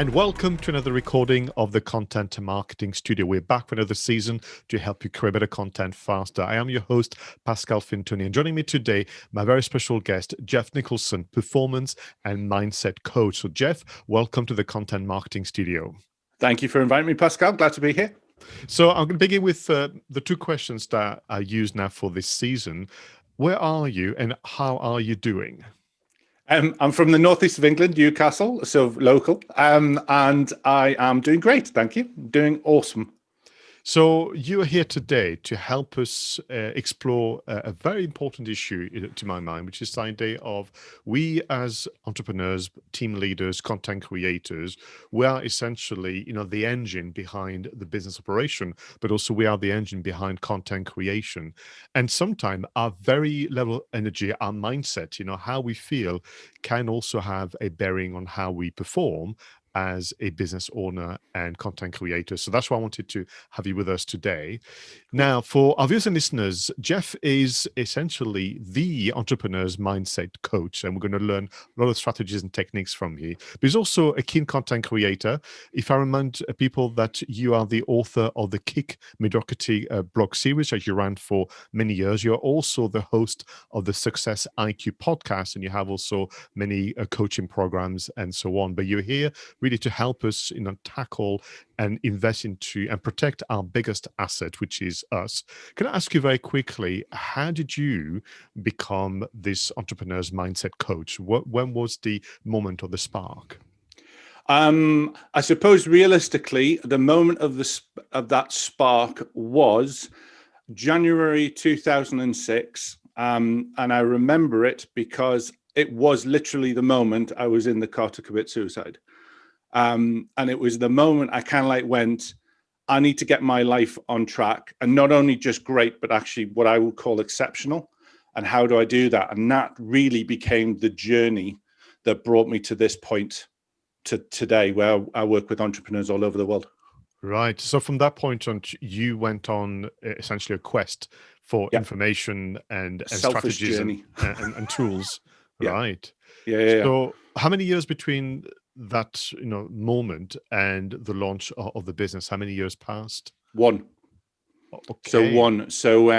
And welcome to another recording of the Content Marketing Studio. We're back for another season to help you create better content faster. I am your host, Pascal Fintoni, and joining me today, my very special guest, Geoff Nicholson, performance and mindset coach. So Geoff, welcome to the Content Marketing Studio. Thank you for inviting me, Pascal. Glad to be here. So I'm going to begin with the two questions that I use now for this season. Where are you and how are you doing? I'm from the northeast of England, Newcastle, so local, and I am doing great. Thank you. Doing awesome. So you are here today to help us explore a very important issue to my mind, which is the idea of we as entrepreneurs, team leaders, content creators, we are essentially, the engine behind the business operation, but also we are the engine behind content creation. And sometimes our very level of energy, our mindset, how we feel can also have a bearing on how we perform as a business owner and content creator. So that's why I wanted to have you with us today. Now, for our viewers and listeners, Geoff is essentially the entrepreneur's mindset coach, and we're going to learn a lot of strategies and techniques from him. But he's also a keen content creator. If I remind people that you are the author of the Kick Mediocrity blog series that you ran for many years, you're also the host of the Success IQ podcast, and you have also many coaching programs and so on. But you're here really to help us, tackle and invest into and protect our biggest asset, which is us. Can I ask you very quickly, how did you become this entrepreneur's mindset coach? When was the moment or the spark? I suppose realistically, the moment of that spark was January 2006, and I remember it because it was literally the moment I was in the car to commit suicide. And it was the moment I kind of went, I need to get my life on track, and not only just great, but actually what I would call exceptional. And how do I do that? And that really became the journey that brought me to this point to today, where I work with entrepreneurs all over the world. Right. So from that point on, you went on essentially a quest for information and strategies and tools. Yeah. Right. Yeah. So how many years between that moment and the launch of the business? How many years passed? One. Okay. So one. So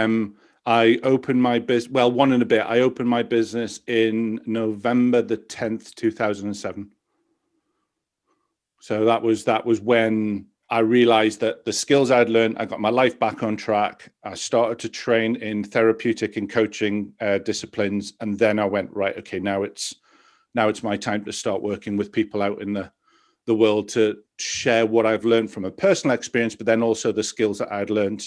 I opened my business. Well, one and a bit. I opened my business in November the 10th, 2007. So that was when I realized that the skills I'd learned, I got my life back on track. I started to train in therapeutic and coaching disciplines, and then I went, right, okay, now it's my time to start working with people out in the world to share what I've learned from a personal experience, but then also the skills that I'd learned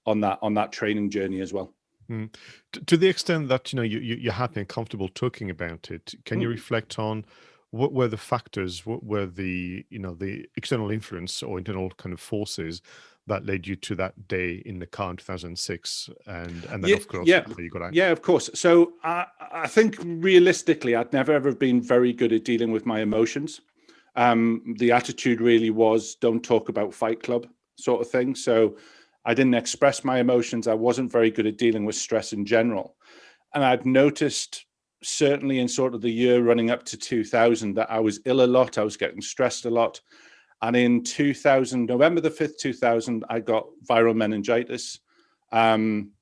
on that training journey as well. To the extent that you're happy and comfortable talking about it, can you reflect on what were the factors, what were the the external influence or internal kind of forces that led you to that day in the car in 2006, and then of course how you got out? Yeah, of course. So I think realistically, I'd never ever been very good at dealing with my emotions. The attitude really was don't talk about Fight Club sort of thing. So I didn't express my emotions. I wasn't very good at dealing with stress in general. And I'd noticed certainly in sort of the year running up to 2000 that I was ill a lot. I was getting stressed a lot. And in 2000, November the 5th, 2000, I got viral meningitis,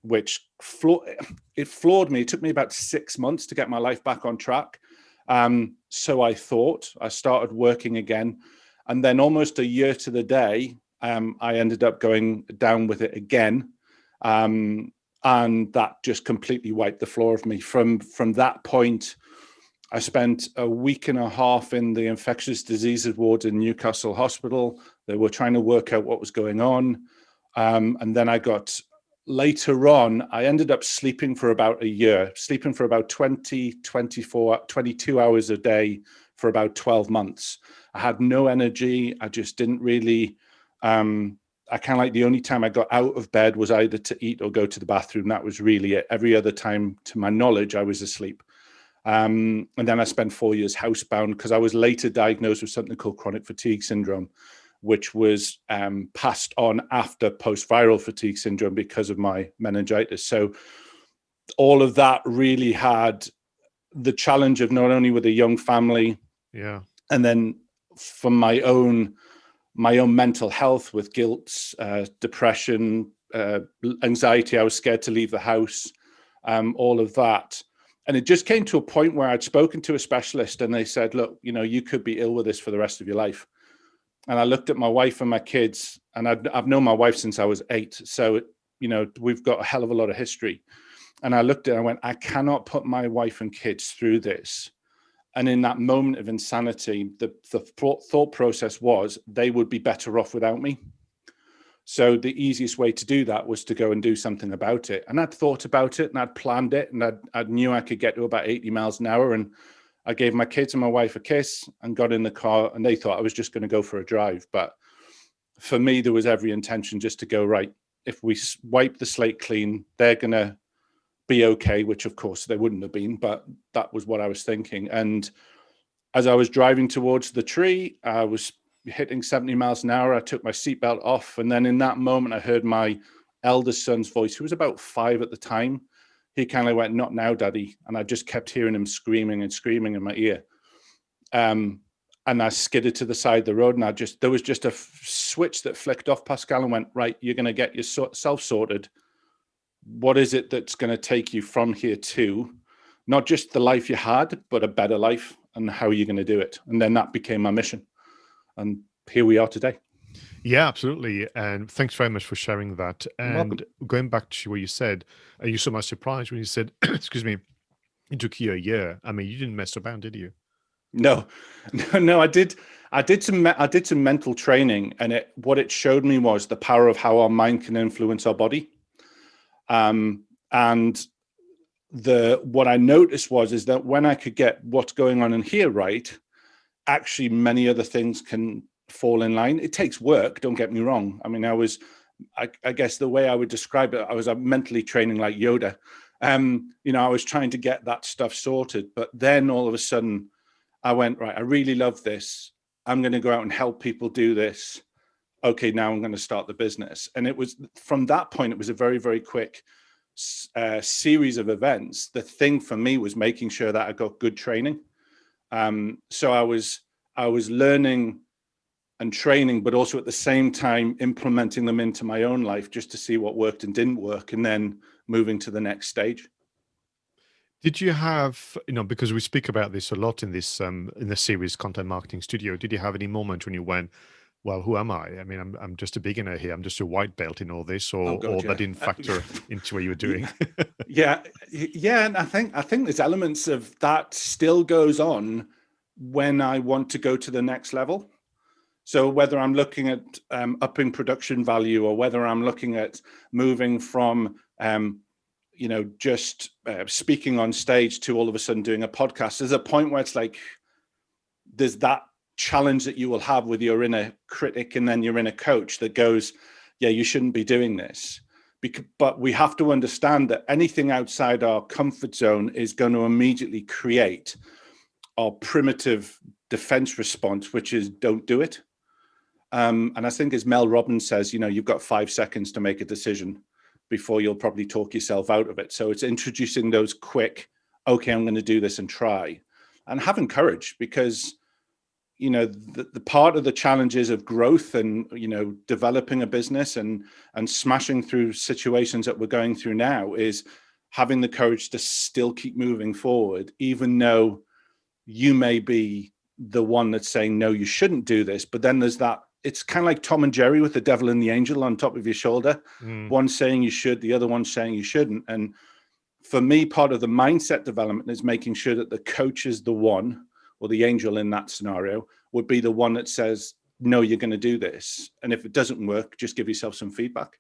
which floored me. It took me about 6 months to get my life back on track. So I started working again. And then almost a year to the day, I ended up going down with it again. And that just completely wiped the floor of me. From that point, I spent a week and a half in the infectious diseases ward in Newcastle Hospital. They were trying to work out what was going on. And then later on, I ended up sleeping for about a year, sleeping for about 22 hours a day for about 12 months. I had no energy. I just didn't really, the only time I got out of bed was either to eat or go to the bathroom. That was really it. Every other time, to my knowledge, I was asleep. And then I spent 4 years housebound because I was later diagnosed with something called chronic fatigue syndrome, which was passed on after post-viral fatigue syndrome because of my meningitis. So all of that really had the challenge of not only with a young family, and then for my own mental health with guilt, depression, anxiety. I was scared to leave the house, all of that. And it just came to a point where I'd spoken to a specialist and they said, look, you could be ill with this for the rest of your life. And I looked at my wife and my kids, and I've known my wife since I was 8. So, we've got a hell of a lot of history. And I looked at it and I went, I cannot put my wife and kids through this. And in that moment of insanity, the thought process was they would be better off without me. So the easiest way to do that was to go and do something about it. And I'd thought about it and I'd planned it, and I knew I could get to about 80 miles an hour. And I gave my kids and my wife a kiss and got in the car, and they thought I was just going to go for a drive. But for me, there was every intention just to go, right, if we wipe the slate clean, they're going to be okay, which of course they wouldn't have been, but that was what I was thinking. And as I was driving towards the tree, I was hitting 70 miles an hour. I took my seatbelt off. And then in that moment, I heard my eldest son's voice, who was about 5 at the time. He kind of went, "Not now, Daddy." And I just kept hearing him screaming and screaming in my ear. And I skidded to the side of the road, and there was just a switch that flicked off, Pascal, and went, right, you're going to get yourself sorted. What is it that's going to take you from here to not just the life you had, but a better life, and how are you going to do it? And then that became my mission. And here we are today. Yeah, absolutely. And thanks very much for sharing that. And going back to what you said, are you so much surprised when you said, excuse me, it took you a year? I mean, you didn't mess around, did you? No. I did some mental training, and what it showed me was the power of how our mind can influence our body. And what I noticed is that when I could get what's going on in here right, actually many other things can fall in line. It takes work, don't get me wrong. I mean, I guess the way I would describe it, I was mentally training like Yoda. I was trying to get that stuff sorted, but then all of a sudden I went, right, I really love this. I'm going to go out and help people do this. Okay, now I'm going to start the business. And it was from that point, it was a very, very quick series of events. The thing for me was making sure that I got good training. So I was learning and training, but also at the same time implementing them into my own life just to see what worked and didn't work, and then moving to the next stage. Did you have, because we speak about this a lot in this in the series Content Marketing Studio, did you have any moment when you went, well, who am I? I mean, I'm just a beginner here. I'm just a white belt in all this, or that didn't factor into what you were doing? Yeah. And I think there's elements of that still goes on when I want to go to the next level. So whether I'm looking at upping production value, or whether I'm looking at moving from just speaking on stage to all of a sudden doing a podcast, there's a point where it's like there's that challenge that you will have with your inner critic and then your inner coach that goes, yeah, you shouldn't be doing this. But we have to understand that anything outside our comfort zone is going to immediately create our primitive defense response, which is don't do it. And I think, as Mel Robbins says, you've got 5 seconds to make a decision before you'll probably talk yourself out of it. So it's introducing those quick, okay, I'm going to do this and try, and having courage, because the part of the challenges of growth and developing a business and smashing through situations that we're going through now is having the courage to still keep moving forward, even though you may be the one that's saying, no, you shouldn't do this. But then there's that, it's kind of like Tom and Jerry with the devil and the angel on top of your shoulder. One saying you should, the other one saying you shouldn't. And for me, part of the mindset development is making sure that the coach is the one, or the angel in that scenario would be the one that says, no, you're going to do this. And if it doesn't work, just give yourself some feedback.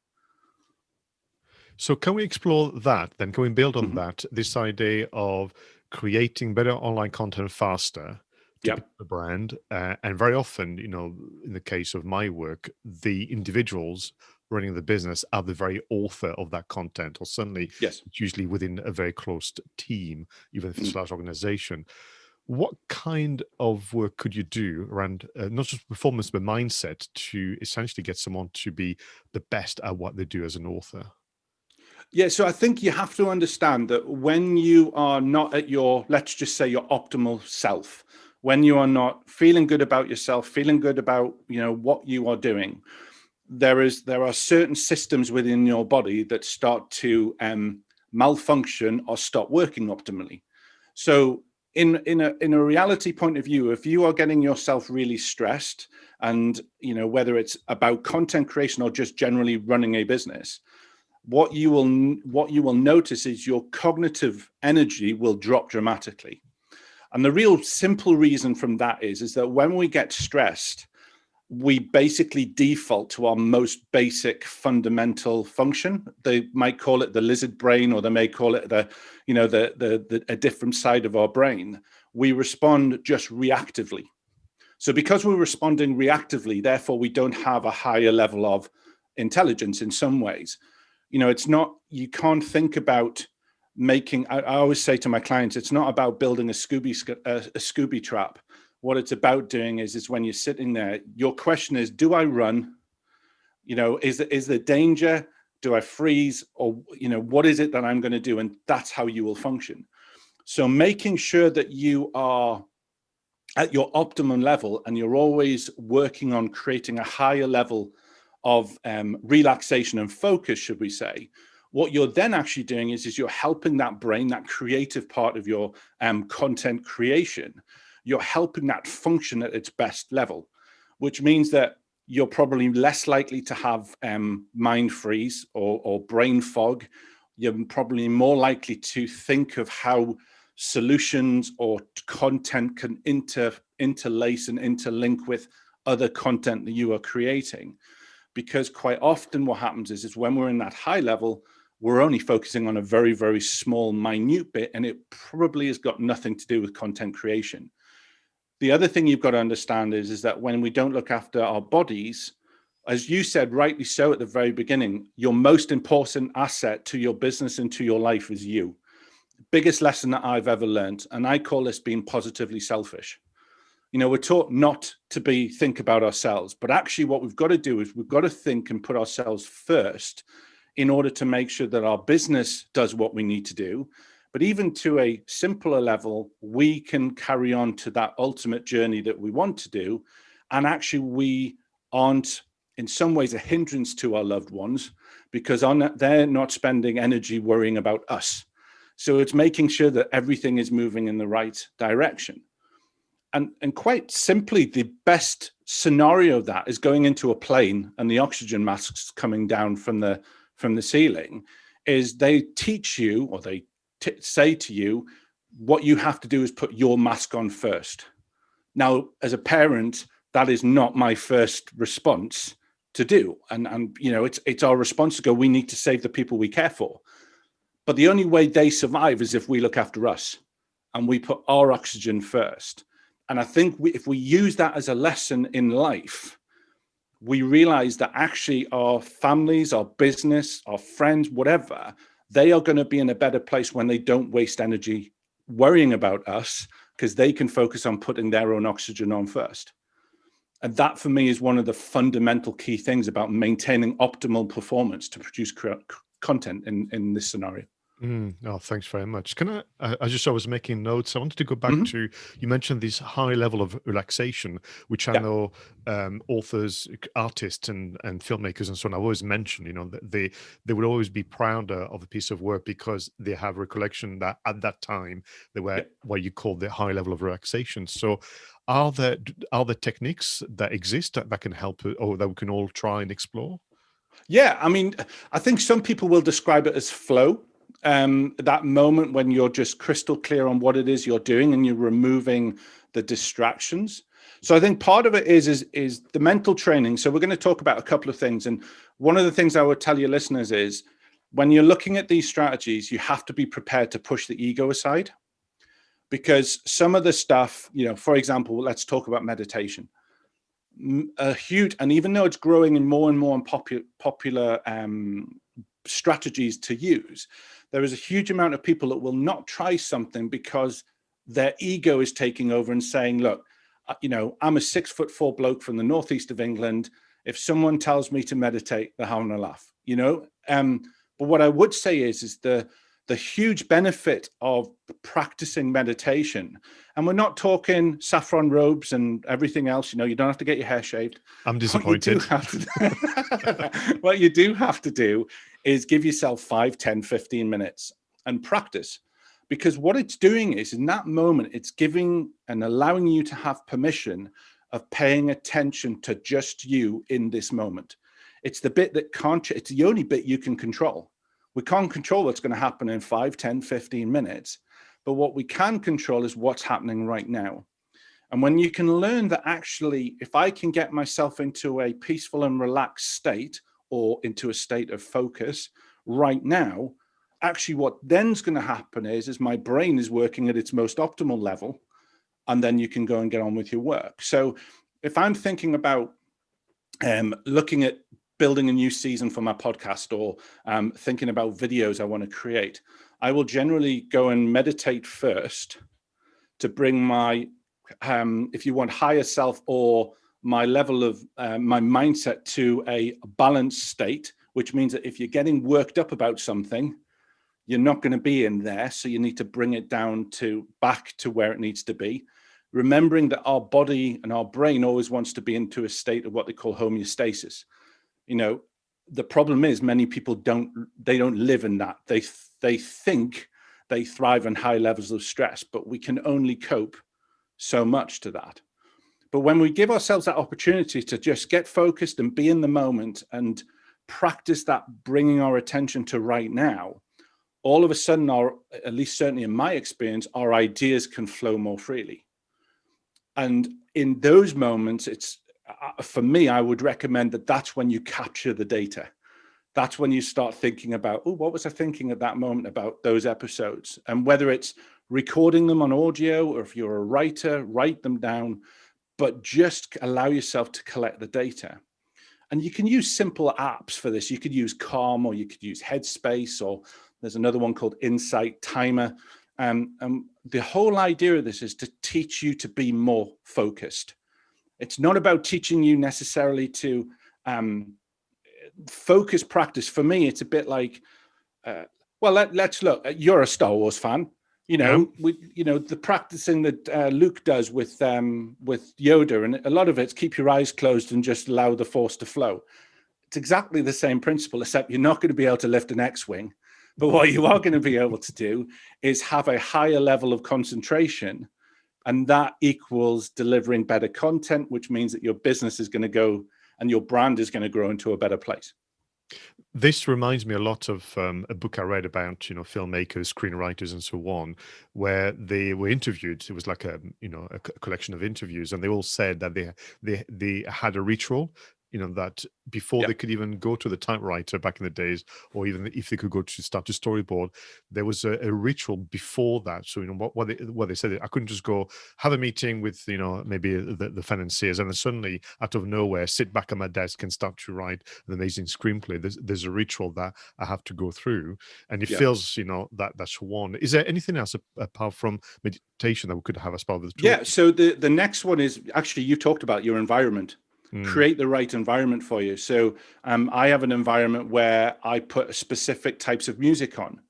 So can we explore that then? Can we build on that, this idea of creating better online content faster to build the brand? And very often, in the case of my work, the individuals running the business are the very author of that content, or certainly it's usually within a very close team, even if it's a large organization. What kind of work could you do around not just performance, but mindset, to essentially get someone to be the best at what they do as an author? Yeah, so I think you have to understand that when you are not at your, let's just say, your optimal self, when you are not feeling good about yourself, feeling good about, what you are doing, there are certain systems within your body that start to malfunction or stop working optimally. So in a reality point of view, if you are getting yourself really stressed, and whether it's about content creation or just generally running a business, what you will notice is your cognitive energy will drop dramatically. And the real simple reason from that is that when we get stressed, we basically default to our most basic fundamental function. They might call it the lizard brain, or they may call it a different side of our brain. We respond just reactively. So because we're responding reactively, therefore we don't have a higher level of intelligence in some ways. It's not, you can't think about making, I always say to my clients, it's not about building a Scooby trap. What it's about doing is when you're sitting there, your question is, do I run? Is there danger? Do I freeze? Or, what is it that I'm going to do? And that's how you will function. So making sure that you are at your optimum level and you're always working on creating a higher level of relaxation and focus, should we say, what you're then actually doing is you're helping that brain, that creative part of your content creation, you're helping that function at its best level, which means that you're probably less likely to have mind freeze or brain fog. You're probably more likely to think of how solutions or content can interlace and interlink with other content that you are creating. Because quite often what happens is when we're in that high level, we're only focusing on a very, very small, minute bit, and it probably has got nothing to do with content creation. The other thing you've got to understand is that when we don't look after our bodies, as you said, rightly so at the very beginning, your most important asset to your business and to your life is you. Biggest lesson that I've ever learned, and I call this being positively selfish. We're taught not to think about ourselves, but actually what we've got to do is we've got to think and put ourselves first in order to make sure that our business does what we need to do. But even to a simpler level, we can carry on to that ultimate journey that we want to do. And actually, we aren't in some ways a hindrance to our loved ones, because they're not spending energy worrying about us. So it's making sure that everything is moving in the right direction. And quite simply, the best scenario of that is going into a plane and the oxygen masks coming down from the ceiling, is they teach you, or they say to you, what you have to do is put your mask on first. Now, as a parent, that is not my first response to do. And it's our response to go, we need to save the people we care for. But the only way they survive is if we look after us and we put our oxygen first. And I think if we use that as a lesson in life, we realize that actually our families, our business, our friends, whatever, they are going to be in a better place when they don't waste energy worrying about us, because they can focus on putting their own oxygen on first. And that for me is one of the fundamental key things about maintaining optimal performance to produce content in this scenario. Oh, thanks very much. Can I just, I was making notes. I wanted to go back to, you mentioned this high level of relaxation, which I know authors, artists, and filmmakers and so on, I always mention, that they would always be prouder of a piece of work because they have recollection that at that time they were what you call the high level of relaxation. So are there techniques that exist that can help, or that we can all try and explore? Yeah, I mean, I think some people will describe it as flow. That moment when you're just crystal clear on what it is you're doing and you're removing the distractions. So I think part of it is the mental training. So we're going to talk about a couple of things. And one of the things I would tell your listeners is, when you're looking at these strategies, you have to be prepared to push the ego aside, because some of the stuff, for example, let's talk about meditation. A huge, and even though it's growing in more and more popular strategies to use, there is a huge amount of people that will not try something because their ego is taking over and saying, look, I'm a 6'4" bloke from the northeast of England. If someone tells me to meditate, they're having a laugh, But what I would say is the the huge benefit of practicing meditation, and we're not talking saffron robes and everything else, you don't have to get your hair shaved. I'm disappointed. What you do have to do is give yourself 5, 10, 15 minutes and practice. Because what it's doing is, in that moment, it's giving and allowing you to have permission of paying attention to just you in this moment. It's the bit that it's the only bit you can control. We can't control what's going to happen in 5, 10, 15 minutes. But what we can control is what's happening right now. And when you can learn that, actually, if I can get myself into a peaceful and relaxed state, or into a state of focus right now, actually what then's going to happen is my brain is working at its most optimal level, and then you can go and get on with your work. So if I'm thinking about looking at building a new season for my podcast, or thinking about videos I want to create, I will generally go and meditate first to bring my, if you want, higher self, or my level of my mindset to a balanced state, which means that if you're getting worked up about something, you're not going to be in there. So you need to bring it down to back to where it needs to be. Remembering that our body and our brain always wants to be into a state of what they call homeostasis. The problem is many people don't live in that. They think they thrive on high levels of stress, but we can only cope so much to that. But when we give ourselves that opportunity to just get focused and be in the moment and practice that, bringing our attention to right now, all of a sudden, at least certainly in my experience, our ideas can flow more freely. And in those moments, it's, for me, I would recommend that that's when you capture the data. That's when you start thinking about, oh, what was I thinking at that moment about those episodes? And whether it's recording them on audio, or if you're a writer, write them down, but just allow yourself to collect the data. And you can use simple apps for this. You could use Calm, or you could use Headspace, or there's another one called Insight Timer. The whole idea of this is to teach you to be more focused. It's not about teaching you necessarily to focus practice. For me, it's a bit like, let's look. You're a Star Wars fan. The practicing that Luke does with Yoda, and a lot of it's keep your eyes closed and just allow the force to flow. It's exactly the same principle, except you're not going to be able to lift an X-wing. But what you are going to be able to do is have a higher level of concentration, and that equals delivering better content, which means that your business is going to go and your brand is going to grow into a better place. This reminds me a lot of a book I read about, filmmakers, screenwriters, and so on, where they were interviewed. It was like a collection of interviews, and they all said that they had a ritual, that before they could even go to the typewriter back in the days, or even if they could go to start to storyboard, there was a ritual before that. So, what they said, I couldn't just go have a meeting with, maybe the financiers, and then suddenly out of nowhere, sit back at my desk and start to write an amazing screenplay. There's a ritual that I have to go through, and it feels, that's one. Is there anything else apart from meditation that we could have as part of the tool? Yeah. So the next one is actually, you talked about your environment. Create the right environment for you. So I have an environment where I put specific types of music on.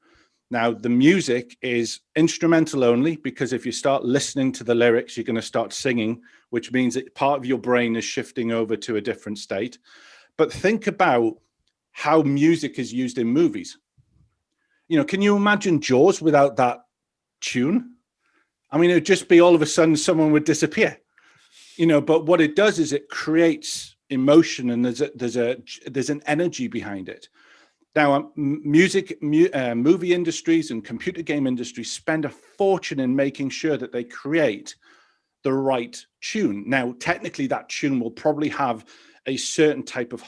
Now, the music is instrumental only, because if you start listening to the lyrics, you're going to start singing, which means that part of your brain is shifting over to a different state. But think about how music is used in movies. Can you imagine Jaws without that tune? I mean, it would just be all of a sudden someone would disappear. But what it does is it creates emotion, and there's an energy behind it. Now, movie industries and computer game industries spend a fortune in making sure that they create the right tune. Now, technically, that tune will probably have a certain type of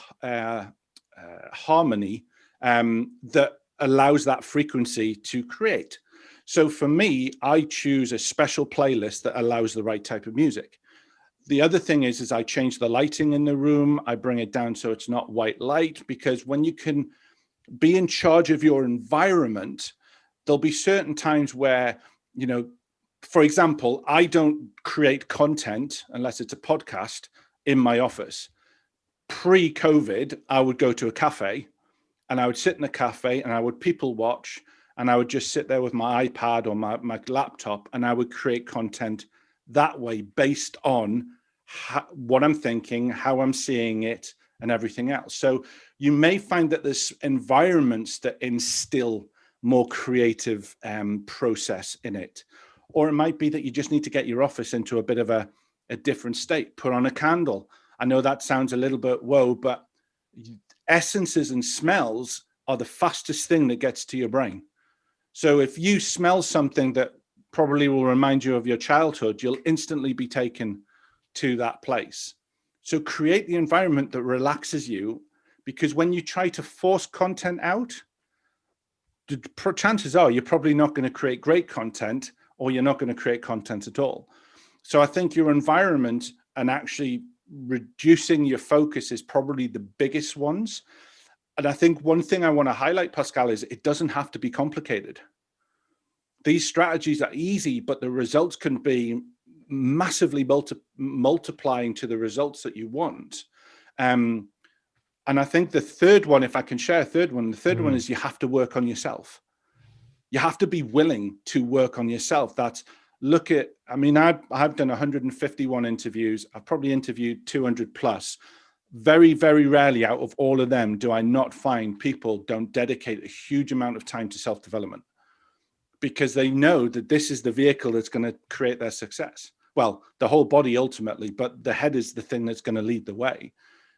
harmony that allows that frequency to create. So for me, I choose a special playlist that allows the right type of music. The other thing is I change the lighting in the room. I bring it down so it's not white light, because when you can be in charge of your environment, there'll be certain times where, for example, I don't create content unless it's a podcast in my office. Pre-COVID, I would go to a cafe, and I would sit in a cafe and I would people watch, and I would just sit there with my iPad or my laptop, and I would create content that way based on what I'm thinking, how I'm seeing it, and everything else. So you may find that there's environments that instill more creative process in it. Or it might be that you just need to get your office into a bit of a different state, put on a candle. I know that sounds a little bit whoa, but essences and smells are the fastest thing that gets to your brain. So if you smell something that probably will remind you of your childhood, you'll instantly be taken to that place. So create the environment that relaxes you, because when you try to force content out, the chances are you're probably not going to create great content, or you're not going to create content at all. So I think your environment and actually reducing your focus is probably the biggest ones. And I think one thing I want to highlight, Pascal, is it doesn't have to be complicated. These strategies are easy, but the results can be massively multiplying to the results that you want. And I think the third one, if I can share a third one, the third one is you have to work on yourself. You have to be willing to work on yourself. That's I mean, I've done 151 interviews. I've probably interviewed 200 plus. Very, very rarely out of all of them do I not find people don't dedicate a huge amount of time to self-development, because they know that this is the vehicle that's going to create their success. Well, the whole body ultimately, but the head is the thing that's going to lead the way.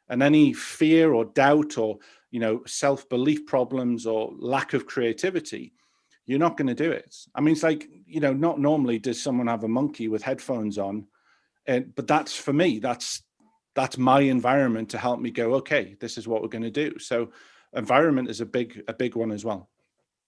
And any fear or doubt or, self-belief problems or lack of creativity, you're not going to do it. I mean, it's like, not normally does someone have a monkey with headphones on, but that's, for me, that's my environment to help me go, okay, this is what we're going to do. So environment is a big one as well.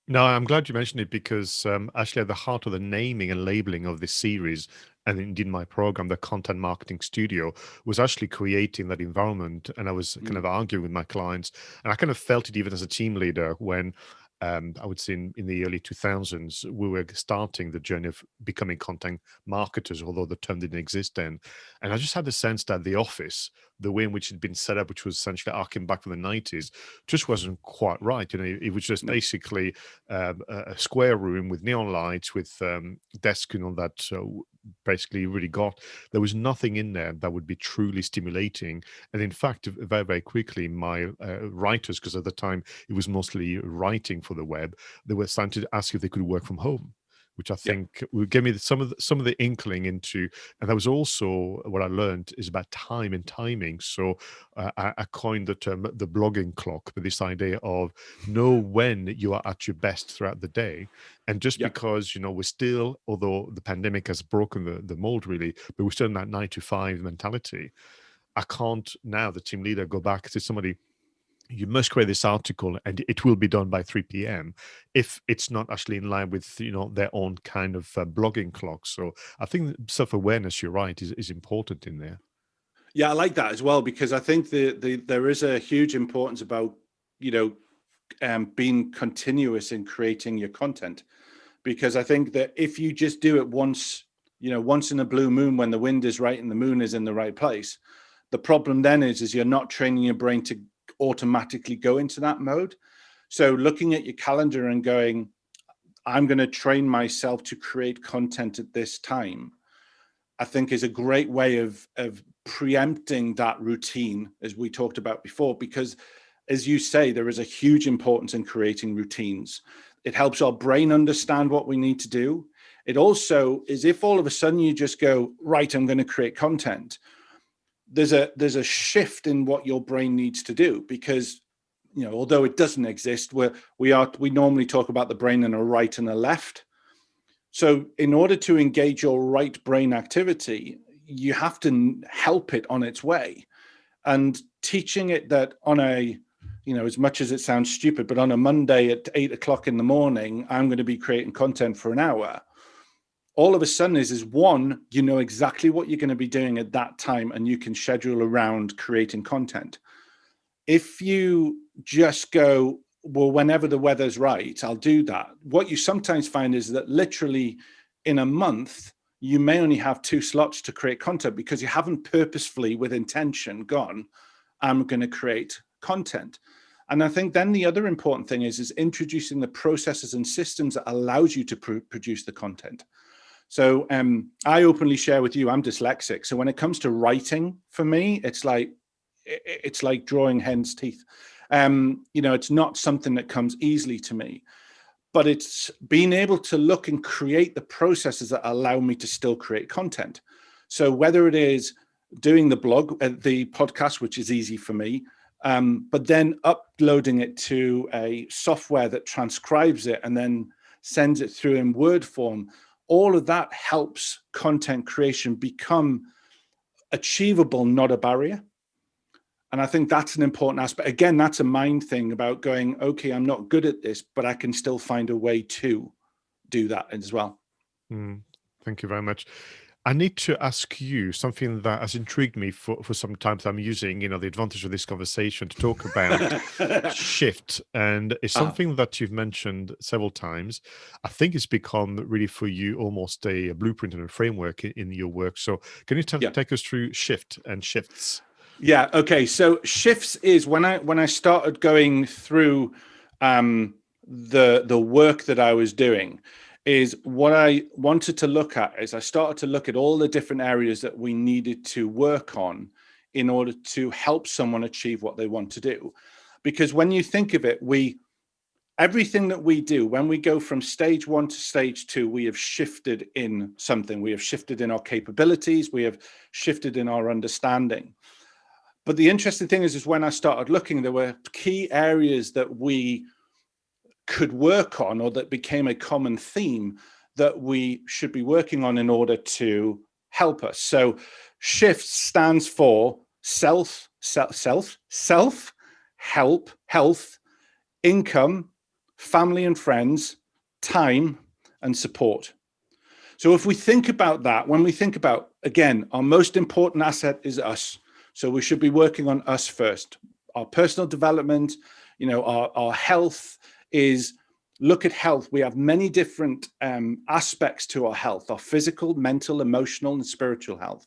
No, I'm glad you mentioned it, because actually at the heart of the naming and labeling of this series, and indeed my program, the Content Marketing Studio, was actually creating that environment. And I was kind of arguing with my clients, and I kind of felt it even as a team leader when I would say in the early 2000s, we were starting the journey of becoming content marketers, although the term didn't exist then. And I just had the sense that the office, the way in which it had been set up, which was essentially arcing back from the 90s, just wasn't quite right. It was just basically a square room with neon lights, with desks, that basically you really got. There was nothing in there that would be truly stimulating. And in fact, very, very quickly, my writers, because at the time it was mostly writing for the web, they were starting to ask if they could work from home, which I think gave me some of the inkling into. And that was also what I learned is about time and timing. So I coined the term the blogging clock, but this idea of know when you are at your best throughout the day. And just because, we're still, although the pandemic has broken the mold really, but we're still in that 9 to 5 mentality. I can't now, the team leader, go back to somebody, you must create this article and it will be done by 3 p.m. if it's not actually in line with their own kind of blogging clock. So I think self-awareness, you're right, is important in there. Yeah, I like that as well, because I think there is a huge importance about being continuous in creating your content, because I think that if you just do it once in a blue moon when the wind is right and the moon is in the right place, the problem then is you're not training your brain to automatically go into that mode. So looking at your calendar and going, I'm going to train myself to create content at this time, I think is a great way of preempting that routine, as we talked about before, because as you say, there is a huge importance in creating routines. It helps our brain understand what we need to do. It also is, if all of a sudden you just go, right, I'm going to create content, there's a shift in what your brain needs to do, because although it doesn't exist, we normally talk about the brain in a right and a left. So in order to engage your right brain activity, you have to help it on its way. And teaching it that on a, as much as it sounds stupid, but on a Monday at 8 o'clock in the morning, I'm going to be creating content for an hour. All of a sudden is one, you know exactly what you're going to be doing at that time, and you can schedule around creating content. If you just go, well, whenever the weather's right, I'll do that. What you sometimes find is that literally in a month, you may only have 2 slots to create content, because you haven't purposefully, with intention, gone, I'm going to create content. And I think then the other important thing is introducing the processes and systems that allows you to produce the content. So I openly share with you, I'm dyslexic. So when it comes to writing, for me, it's like drawing hen's teeth. It's not something that comes easily to me, but it's being able to look and create the processes that allow me to still create content. So whether it is doing the blog, the podcast, which is easy for me, but then uploading it to a software that transcribes it and then sends it through in Word form, all of that helps content creation become achievable, not a barrier. And I think that's an important aspect. Again, that's a mind thing about going, okay, I'm not good at this, but I can still find a way to do that as well. Thank you very much. I need to ask you something that has intrigued me for some time. I'm using, the advantage of this conversation to talk about shift. And it's something that you've mentioned several times. I think it's become really for you almost a blueprint and a framework in your work. So can you take us through shift and shifts? Yeah. Okay. So shifts is when I started going through the work that I was doing, is what I wanted to look at is I started to look at all the different areas that we needed to work on in order to help someone achieve what they want to do. Because when you think of it, everything that we do, when we go from stage 1 to stage 2, we have shifted in something. We have shifted in our capabilities. We have shifted in our understanding. But the interesting thing is when I started looking, there were key areas that we could work on, or that became a common theme that we should be working on in order to help us. So shift stands for self, help, health, income, family and friends, time, and support. So if we think about that, when we think about, again, our most important asset is us. So we should be working on us first. Our personal development, our health is, look at health. We have many different aspects to our health, our physical, mental, emotional, and spiritual health.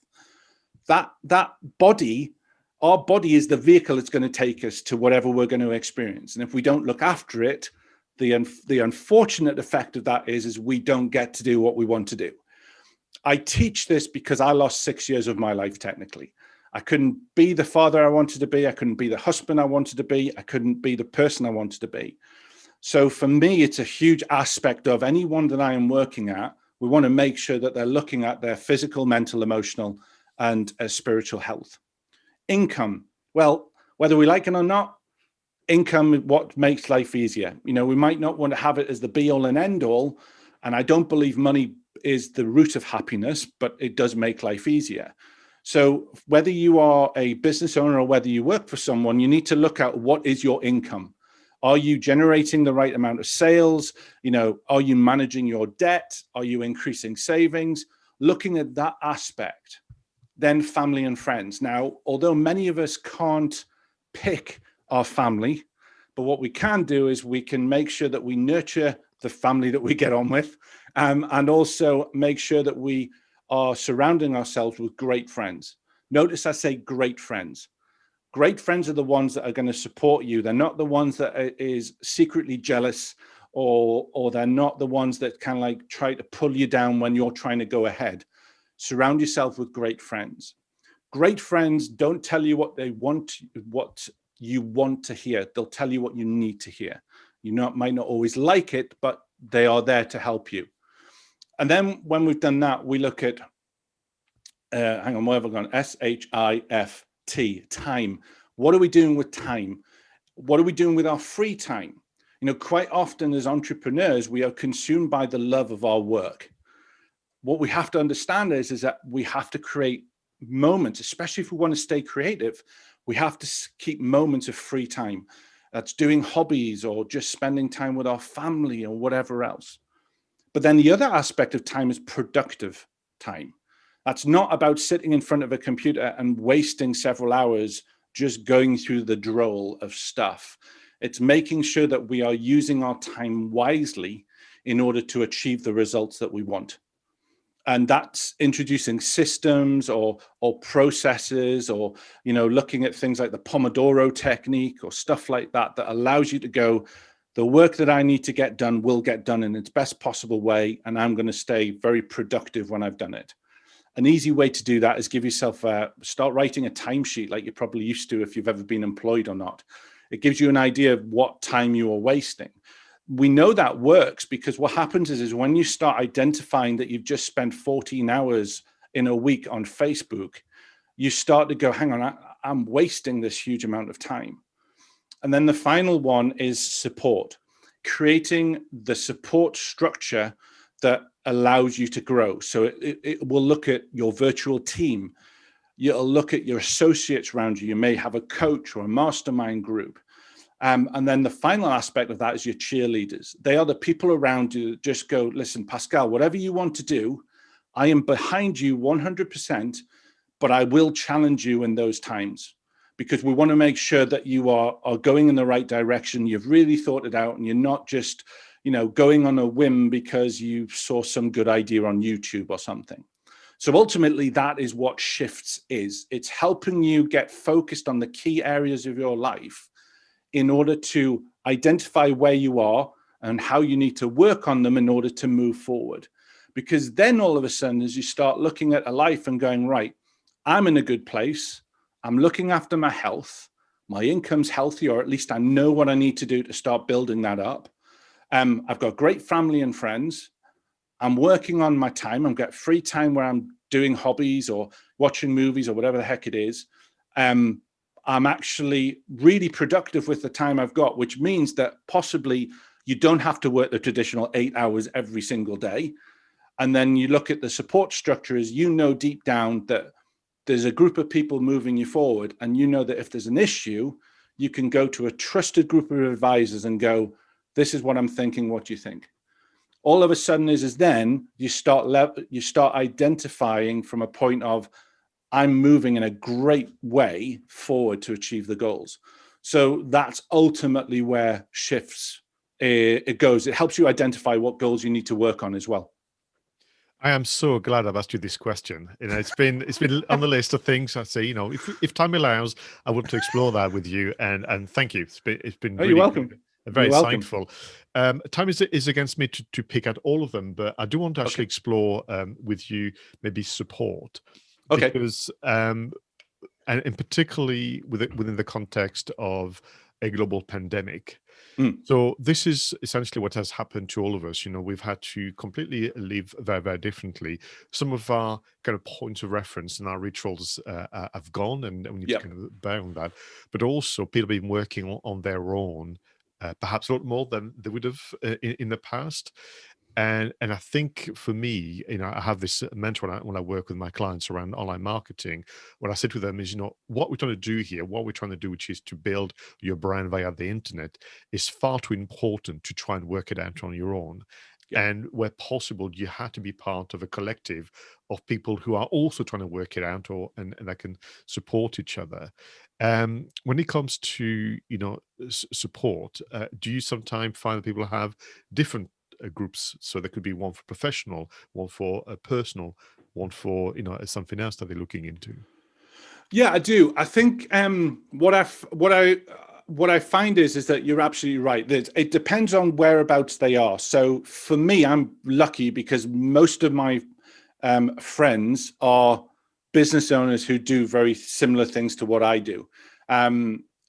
That body, our body is the vehicle that's going to take us to whatever we're going to experience. And if we don't look after it, the unfortunate effect of that is we don't get to do what we want to do. I teach this because I lost 6 years of my life technically. I couldn't be the father I wanted to be. I couldn't be the husband I wanted to be. I couldn't be the person I wanted to be. So for me, it's a huge aspect of anyone that I am working at. We want to make sure that they're looking at their physical, mental, emotional, and spiritual health. Income. Well, whether we like it or not, income is what makes life easier. We might not want to have it as the be all and end all. And I don't believe money is the root of happiness, but it does make life easier. So whether you are a business owner or whether you work for someone, you need to look at what is your income. Are you generating the right amount of sales? Are you managing your debt? Are you increasing savings? Looking at that aspect. Then family and friends. Now, although many of us can't pick our family, but what we can do is we can make sure that we nurture the family that we get on with, and also make sure that we are surrounding ourselves with great friends. Notice I say great friends. Great friends are the ones that are going to support you. They're not the ones that is secretly jealous, or they're not the ones that kind of like try to pull you down when you're trying to go ahead. Surround yourself with great friends. Great friends don't tell you what you want to hear. They'll tell you what you need to hear. You might not always like it, but they are there to help you. And then when we've done that, we look at, hang on, where have I gone? SHIFT, time. What are we doing with time? What are we doing with our free time? Quite often as entrepreneurs, we are consumed by the love of our work. What we have to understand is that we have to create moments, especially if we want to stay creative. We have to keep moments of free time. That's doing hobbies or just spending time with our family or whatever else. But then the other aspect of time is productive time. That's not about sitting in front of a computer and wasting several hours just going through the droll of stuff. It's making sure that we are using our time wisely in order to achieve the results that we want. And that's introducing systems or processes, or looking at things like the Pomodoro technique or stuff like that allows you to go, the work that I need to get done will get done in its best possible way, and I'm going to stay very productive when I've done it. An easy way to do that is give yourself start writing a timesheet, like you're probably used to if you've ever been employed or not. It gives you an idea of what time you are wasting. We know that works because what happens is when you start identifying that you've just spent 14 hours in a week on Facebook, you start to go, hang on, I'm wasting this huge amount of time. And then the final one is support, creating the support structure that allows you to grow. So it will look at your virtual team. You'll look at your associates around you. You may have a coach or a mastermind group. And then the final aspect of that is your cheerleaders. They are the people around you that just go, listen, Pascal, whatever you want to do, I am behind you 100%, but I will challenge you in those times, because we want to make sure that you are going in the right direction. You've really thought it out, and you're not just, going on a whim because you saw some good idea on YouTube or something. So ultimately, that is what Shifts is. It's helping you get focused on the key areas of your life in order to identify where you are and how you need to work on them in order to move forward. Because then all of a sudden, as you start looking at a life and going, right, I'm in a good place. I'm looking after my health. My income's healthy, or at least I know what I need to do to start building that up. I've got great family and friends. I'm working on my time. I've got free time where I'm doing hobbies or watching movies or whatever the heck it is. I'm actually really productive with the time I've got, which means that possibly you don't have to work the traditional 8 hours every single day. And then you look at the support structure as deep down that there's a group of people moving you forward. And that if there's an issue, you can go to a trusted group of advisors and go, this is what I'm thinking. What do you think? All of a sudden is then you start identifying from a point of, I'm moving in a great way forward to achieve the goals. So that's ultimately where Shifts it goes. It helps you identify what goals you need to work on as well. I am so glad I've asked you this question. It's been on the list of things I say. If time allows, I want to explore that with you. And thank you. It's been really You're welcome. good and very You're welcome. insightful. Time is against me to pick at all of them, but I do want to actually explore with you maybe support. Okay. Because and particularly within the context of a global pandemic. So this is essentially what has happened to all of us. We've had to completely live very, very differently. Some of our kind of points of reference and our rituals have gone, and we need to kind of bear on that. But also, people have been working on their own, perhaps a lot more than they would have in the past. And I think for me, I have this mentor when I work with my clients around online marketing. What I said to them is, what we're trying to do here, what we're trying to do, which is to build your brand via the internet, is far too important to try and work it out on your own. And where possible, you have to be part of a collective of people who are also trying to work it out, and that can support each other. When it comes to support, do you sometimes find that people have different groups? So there could be one for professional, one for personal, one for something else that they're looking into. Yeah, I do. I think what I find is that you're absolutely right. That it depends on whereabouts they are. So for me, I'm lucky because most of my friends are business owners who do very similar things to what I do.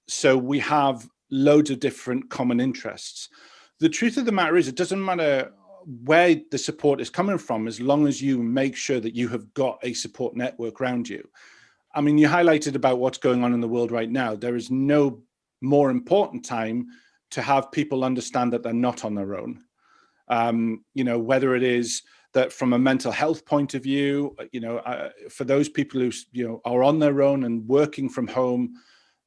So we have loads of different common interests. The truth of the matter is, it doesn't matter where the support is coming from, as long as you make sure that you have got a support network around you. I mean, you highlighted about what's going on in the world right now. There is no more important time to have people understand that they're not on their own. Whether it is that from a mental health point of view, for those people who, are on their own and working from home,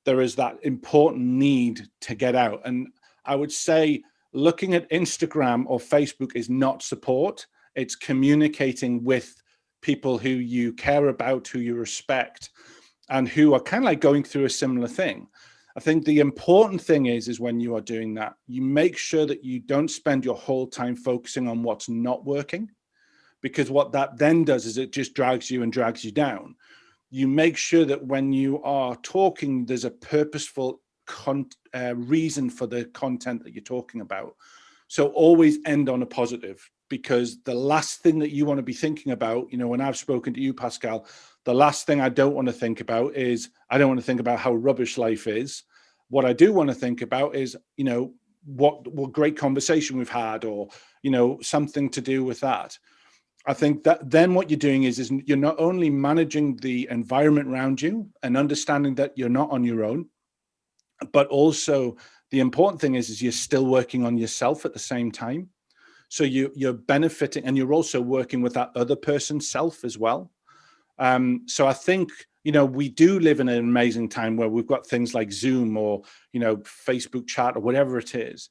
there is that important need to get out. And I would say looking at Instagram or Facebook is not support. It's communicating with people who you care about, who you respect, and who are kind of like going through a similar thing. I think the important thing is when you are doing that, you make sure that you don't spend your whole time focusing on what's not working, because what that then does is it just drags you and drags you down. You make sure that when you are talking, there's a purposeful reason for the content that you're talking about. So always end on a positive, because the last thing that you want to be thinking about, when I've spoken to you, Pascal, the last thing I don't want to think about is, I don't want to think about how rubbish life is. What I do want to think about is, what great conversation we've had, or, something to do with that. I think that then what you're doing is you're not only managing the environment around you and understanding that you're not on your own, but also the important thing is you're still working on yourself at the same time. So you're benefiting, and you're also working with that other person's self as well. So I think, we do live in an amazing time where we've got things like Zoom or, Facebook chat or whatever it is.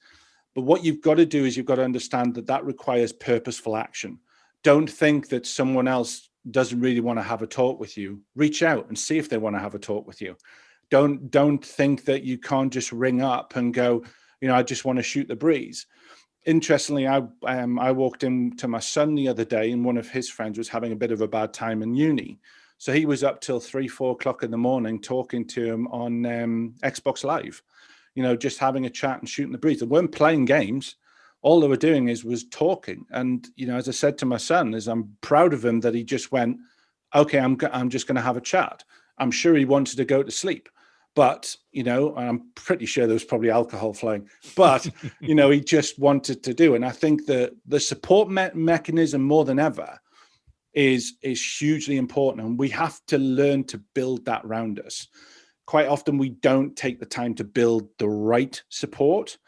But what you've got to do is you've got to understand that requires purposeful action. Don't think that someone else doesn't really want to have a talk with you. Reach out and see if they want to have a talk with you. Don't think that you can't just ring up and go, I just want to shoot the breeze. Interestingly, I walked into my son the other day, and one of his friends was having a bit of a bad time in uni. So he was up till 3-4 o'clock in the morning talking to him on Xbox Live, just having a chat and shooting the breeze. They weren't playing games. All they were doing was talking. And, as I said to my son, I'm proud of him that he just went, okay, I'm just going to have a chat. I'm sure he wanted to go to sleep. But, I'm pretty sure there was probably alcohol flowing, but, he just wanted to do. And I think the support mechanism more than ever is hugely important. And we have to learn to build that around us. Quite often we don't take the time to build the right support.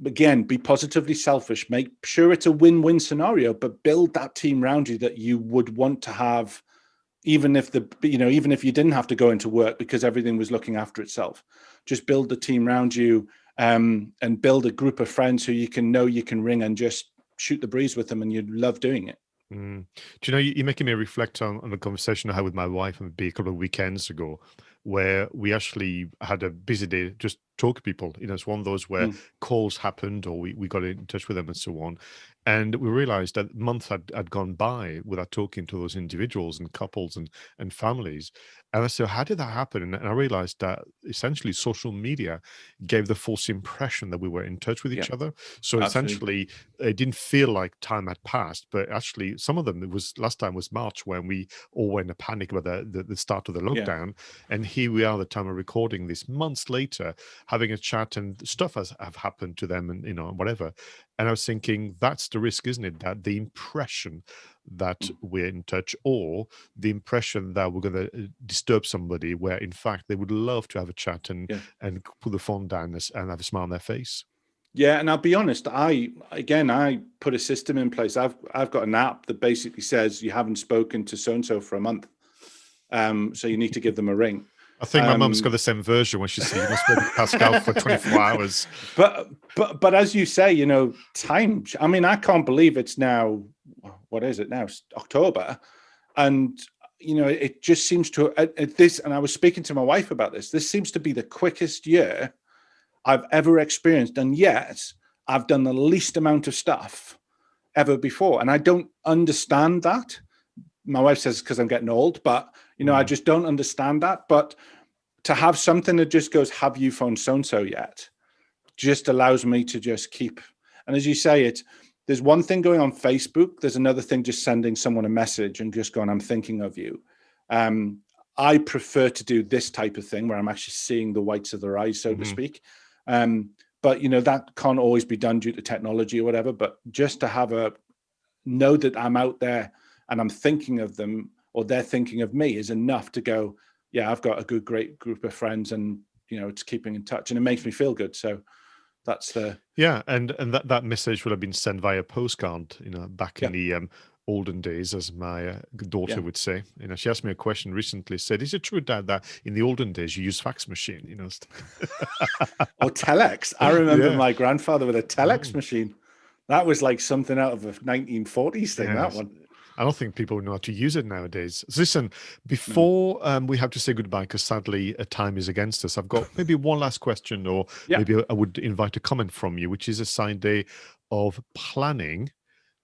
Again, be positively selfish, make sure it's a win-win scenario, but build that team around you that you would want to have, even if you didn't have to go into work because everything was looking after itself. Just build the team around you, and build a group of friends who you can ring and just shoot the breeze with them, and you'd love doing it. Do you know, you're making me reflect on a conversation I had with my wife maybe a couple of weekends ago, where we actually had a busy day, just talk to people. It's one of those where calls happened, or we got in touch with them and so on. And we realized that months had gone by without talking to those individuals and couples and families. And I said, how did that happen? And I realized that essentially social media gave the false impression that we were in touch with each other. So essentially, it didn't feel like time had passed, but actually some of them, last time was March, when we all went in a panic about the start of the lockdown. And here we are, the time of recording this, months later, having a chat, and stuff have happened to them, and whatever. And I was thinking, that's the risk, isn't it? That the impression that we're in touch, or the impression that we're going to disturb somebody, where in fact they would love to have a chat and put the phone down and have a smile on their face. Yeah, and I'll be honest, I put a system in place. I've got an app that basically says you haven't spoken to so-and-so for a month. So you need to give them a ring. I think my mum's got the same version when she said you must be with Pascal for 24 hours. But as you say, time. I mean, I can't believe it's now. What is it now? It's October, and it just seems to this. And I was speaking to my wife about this. This seems to be the quickest year I've ever experienced, and yet I've done the least amount of stuff ever before, and I don't understand that. My wife says because I'm getting old, but I just don't understand that. But to have something that just goes, have you phoned so-and-so yet? Just allows me to just keep. And as you say, there's one thing going on Facebook. There's another thing just sending someone a message and just going, I'm thinking of you. I prefer to do this type of thing where I'm actually seeing the whites of their eyes, so to speak. But that can't always be done due to technology or whatever. But just to know that I'm out there and I'm thinking of them, or they're thinking of me, is enough to go, yeah, I've got a great group of friends, and it's keeping in touch, and it makes me feel good. So that's the and that message would have been sent via postcard, back in the olden days, as my daughter would say. She asked me a question recently, said, is it true, Dad, that in the olden days you used fax machine? Or telex. I remember my grandfather with a telex machine. That was like something out of a 1940s thing, that one. I don't think people know how to use it nowadays. So listen, before we have to say goodbye, because sadly time is against us, I've got maybe one last question, or maybe I would invite a comment from you, which is a side day of planning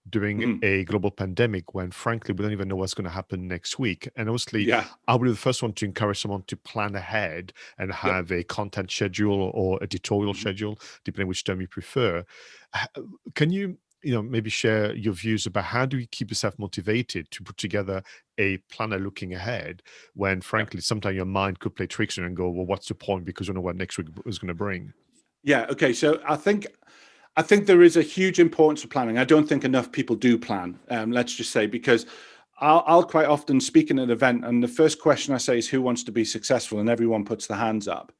during a global pandemic when, frankly, we don't even know what's going to happen next week. And obviously, Yeah. I would be the first one to encourage someone to plan ahead and Yep. have a content schedule or editorial schedule, depending which term you prefer. Can you, maybe share your views about how do you keep yourself motivated to put together a planner looking ahead when, frankly, sometimes your mind could play tricks on you and go, well, what's the point? Because you don't know what next week is going to bring. Yeah. Okay. So I think there is a huge importance of planning. I don't think enough people do plan. Let's just say, because I'll quite often speak in an event, and the first question I say is, "Who wants to be successful?" And everyone puts their hands up.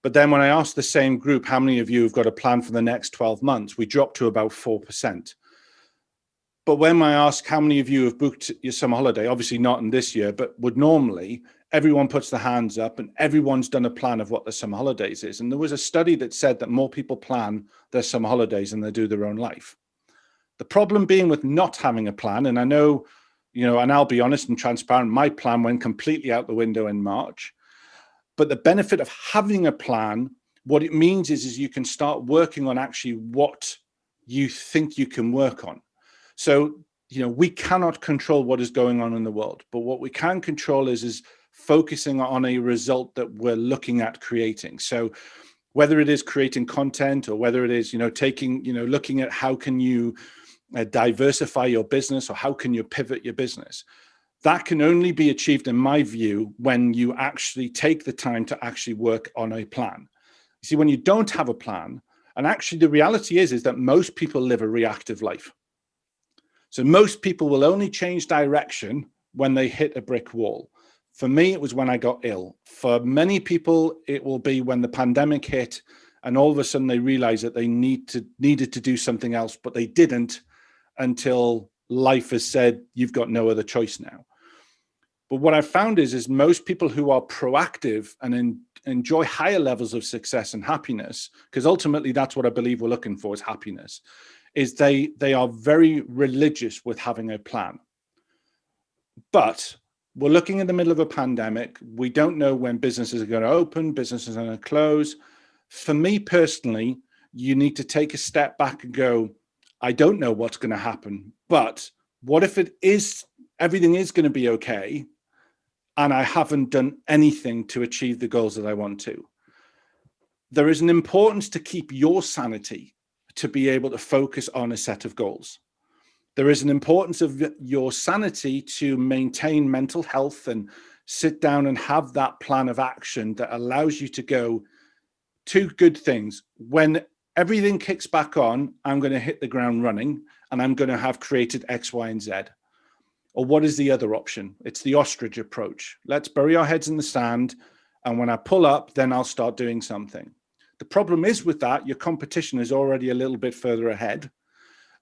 But then when I ask the same group, "How many of you have got a plan for the next 12 months?" we drop to about 4%. But when I ask how many of you have booked your summer holiday, obviously not in this year, but would normally, everyone puts their hands up and everyone's done a plan of what their summer holidays is. And there was a study that said that more people plan their summer holidays than they do their own life. The problem being with not having a plan, and I know, and I'll be honest and transparent, my plan went completely out the window in March. But the benefit of having a plan, what it means is you can start working on actually what you think you can work on. So, we cannot control what is going on in the world, but what we can control is focusing on a result that we're looking at creating. So whether it is creating content or whether it is, looking at how can you diversify your business or how can you pivot your business, that can only be achieved, in my view, when you actually take the time to actually work on a plan. You see, when you don't have a plan, and actually the reality is that most people live a reactive life. So most people will only change direction when they hit a brick wall. For me, it was when I got ill. For many people, it will be when the pandemic hit and all of a sudden they realized that they needed to do something else, but they didn't until life has said, you've got no other choice now. But what I found is most people who are proactive and enjoy higher levels of success and happiness, because ultimately that's what I believe we're looking for, is happiness, is they are very religious with having a plan. But we're looking in the middle of a pandemic. We don't know when businesses are going to open, businesses are going to close. For me personally, you need to take a step back and go, I don't know what's going to happen, but what if everything is going to be okay and I haven't done anything to achieve the goals that I want to? There is an importance to keep your sanity to be able to focus on a set of goals. There is an importance of your sanity to maintain mental health and sit down and have that plan of action that allows you to go, two good things. When everything kicks back on, I'm going to hit the ground running and I'm going to have created X, Y, and Z. Or what is the other option? It's the ostrich approach. Let's bury our heads in the sand. And when I pull up, then I'll start doing something. The problem is with that, your competition is already a little bit further ahead.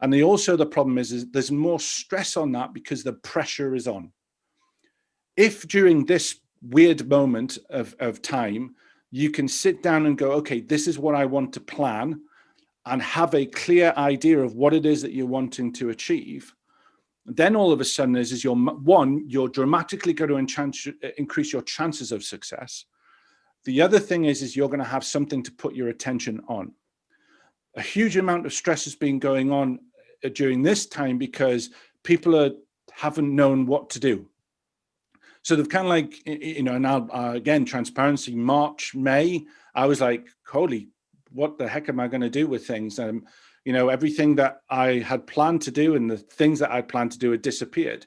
And the problem is there's more stress on that because the pressure is on. If during this weird moment of time, you can sit down and go, okay, this is what I want to plan and have a clear idea of what it is that you're wanting to achieve, then all of a sudden you're dramatically going to increase your chances of success. The other thing is you're going to have something to put your attention on. A huge amount of stress has been going on during this time because people haven't known what to do. So they've kind of like, now again, transparency, March, May, I was like, holy, what the heck am I going to do with things? Everything that I had planned to do and the things that I planned to do had disappeared.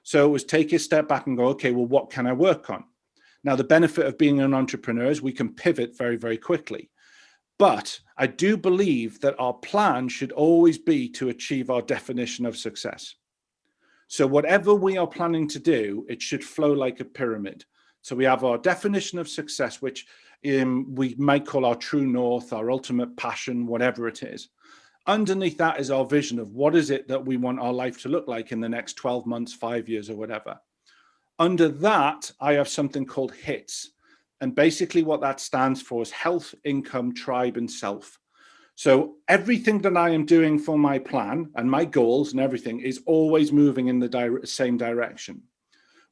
So it was take a step back and go, okay, well, what can I work on? Now, the benefit of being an entrepreneur is we can pivot very, very quickly. But I do believe that our plan should always be to achieve our definition of success. So whatever we are planning to do, it should flow like a pyramid. So we have our definition of success, which we might call our true north, our ultimate passion, whatever it is. Underneath that is our vision of what is it that we want our life to look like in the next 12 months, 5 years, or whatever. Under that, I have something called HITS. And basically what that stands for is health, income, tribe, and self. So everything that I am doing for my plan and my goals and everything is always moving in the same direction.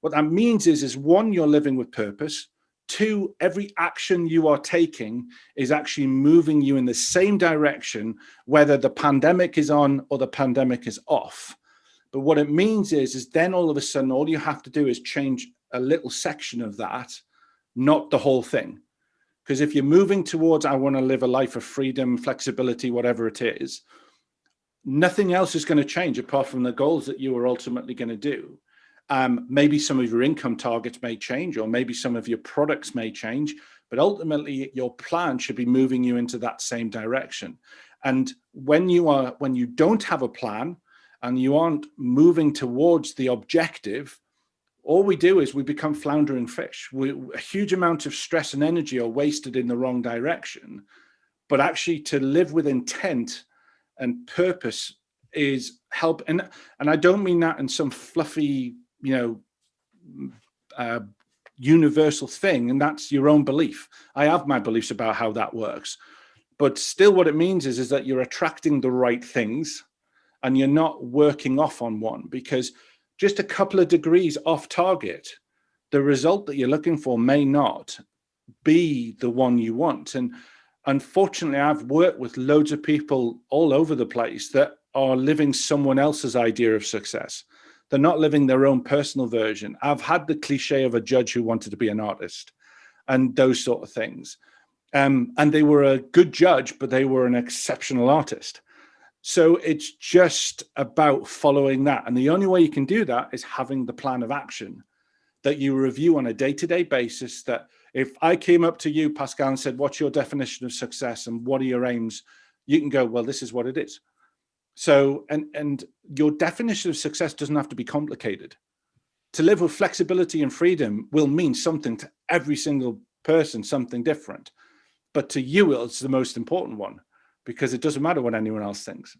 What that means is one, you're living with purpose. Two, every action you are taking is actually moving you in the same direction, whether the pandemic is on or the pandemic is off. But what it means is then all of a sudden, all you have to do is change a little section of that, not the whole thing. Because if you're moving towards, I want to live a life of freedom, flexibility, whatever it is, nothing else is going to change apart from the goals that you are ultimately going to do. Maybe some of your income targets may change, or maybe some of your products may change, but ultimately your plan should be moving you into that same direction. And when you don't have a plan and you aren't moving towards the objective, all we do is we become floundering fish. A huge amount of stress and energy are wasted in the wrong direction. But actually, to live with intent and purpose is help. And I don't mean that in some fluffy, universal thing, and that's your own belief. I have my beliefs about how that works, but still what it means is that you're attracting the right things and you're not working off on one, because just a couple of degrees off target, the result that you're looking for may not be the one you want. And unfortunately, I've worked with loads of people all over the place that are living someone else's idea of success. They're not living their own personal version. I've had the cliche of a judge who wanted to be an artist and those sort of things. And they were a good judge, but they were an exceptional artist. So it's just about following that. And the only way you can do that is having the plan of action that you review on a day-to-day basis. That if I came up to you, Pascal, and said, what's your definition of success and what are your aims? You can go, well, this is what it is. So, and your definition of success doesn't have to be complicated. To live with flexibility and freedom will mean something to every single person, something different. But to you, it's the most important one, because it doesn't matter what anyone else thinks.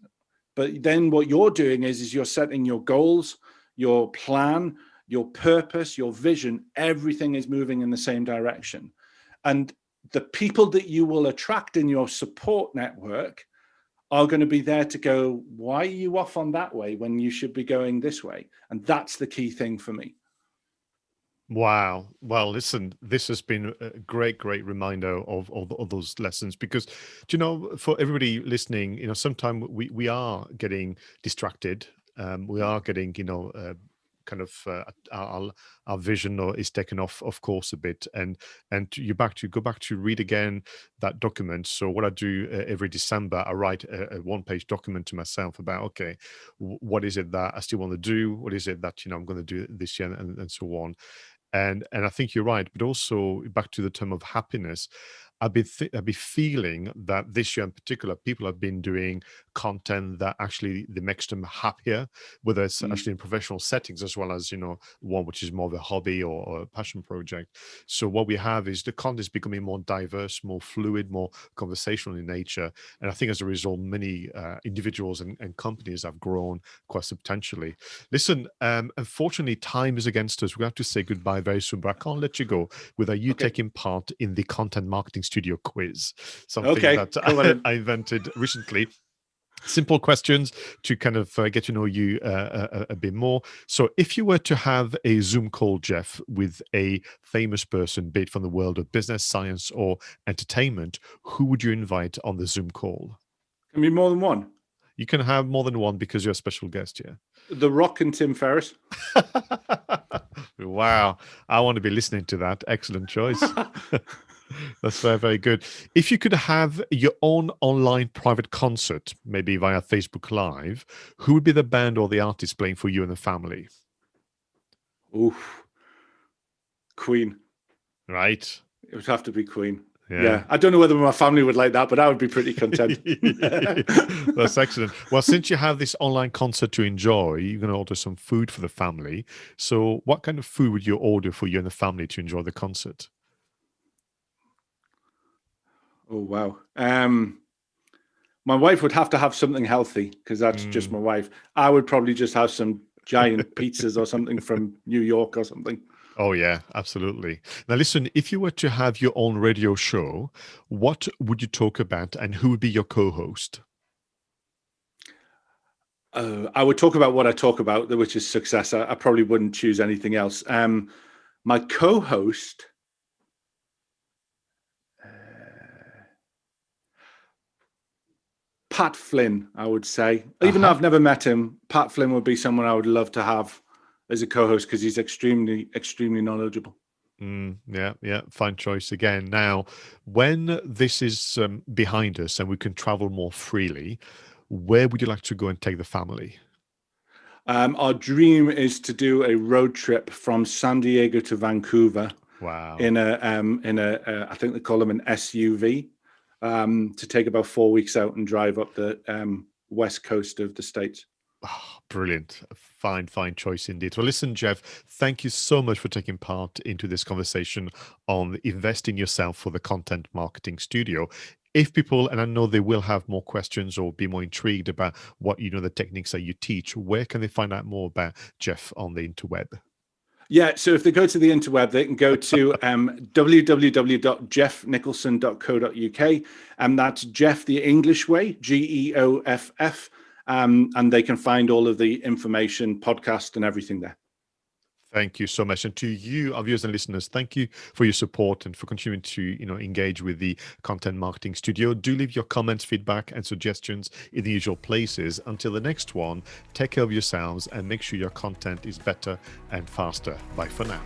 But then what you're doing is you're setting your goals, your plan, your purpose, your vision. Everything is moving in the same direction. And the people that you will attract in your support network are going to be there to go, why are you off on that way when you should be going this way? And that's the key thing for me. Wow. Well, listen, this has been a great reminder of those lessons, because, for everybody listening, sometimes we are getting distracted. We are getting, kind of our vision is taken off course a bit, and you go back to read again that document. So what I do every December, I write a one-page document to myself about, okay, what is it that I still want to do? What is it that I'm going to do this year, and so on. And I think you're right, but also back to the term of happiness, I've been feeling that this year in particular, people have been doing content that actually makes them happier, whether it's actually in professional settings as well as one which is more of a hobby or a passion project. So what we have is the content is becoming more diverse, more fluid, more conversational in nature, and I think as a result, many individuals and companies have grown quite substantially. Listen, unfortunately, time is against us. We have to say goodbye very soon, but I can't let you go without you taking part in the content marketing studio quiz, something that I invented recently. Simple questions to kind of get to know you a bit more. So if you were to have a Zoom call, Geoff, with a famous person, be it from the world of business, science, or entertainment, who would you invite on the Zoom call? Can be more than one. You can have more than one because you're a special guest here. The Rock and Tim Ferriss. Wow. I want to be listening to that. Excellent choice. That's very good. If you could have your own online private concert, maybe via Facebook Live, who would be the band or the artist playing for you and the family? Oof. Queen. Right. It would have to be Queen. Yeah. I don't know whether my family would like that, but I would be pretty content. That's excellent. Well, since you have this online concert to enjoy, you're going to order some food for the family. So what kind of food would you order for you and the family to enjoy the concert? Oh, wow. My wife would have to have something healthy because that's just my wife. I would probably just have some giant pizzas or something from New York or something. Oh, yeah, absolutely. Now, listen, if you were to have your own radio show, what would you talk about and who would be your co-host? I would talk about what I talk about, which is success. I probably wouldn't choose anything else. My co-host, Pat Flynn, I would say. Even though I've never met him, Pat Flynn would be someone I would love to have as a co-host because he's extremely, extremely knowledgeable. Yeah, fine choice again. Now, when this is behind us and we can travel more freely, where would you like to go and take the family? Our dream is to do a road trip from San Diego to Vancouver Wow. in a I think they call them an SUV, to take about 4 weeks out and drive up the west coast of the States. Oh, brilliant. Fine choice indeed. Well, listen, Geoff, thank you so much for taking part into this conversation on Invest in Yourself for the Content Marketing Studio. If people, and I know they will have more questions or be more intrigued about what, the techniques that you teach, where can they find out more about Geoff on the interweb? Yeah, so if they go to the interweb, they can go to www.geoffnicholson.co.uk, and that's Geoff the English way, Geoff, and they can find all of the information, podcast, and everything there. Thank you so much. And to you, our viewers and listeners, thank you for your support and for continuing to, engage with the Content Marketing Studio. Do leave your comments, feedback, and suggestions in the usual places. Until the next one, take care of yourselves and make sure your content is better and faster. Bye for now.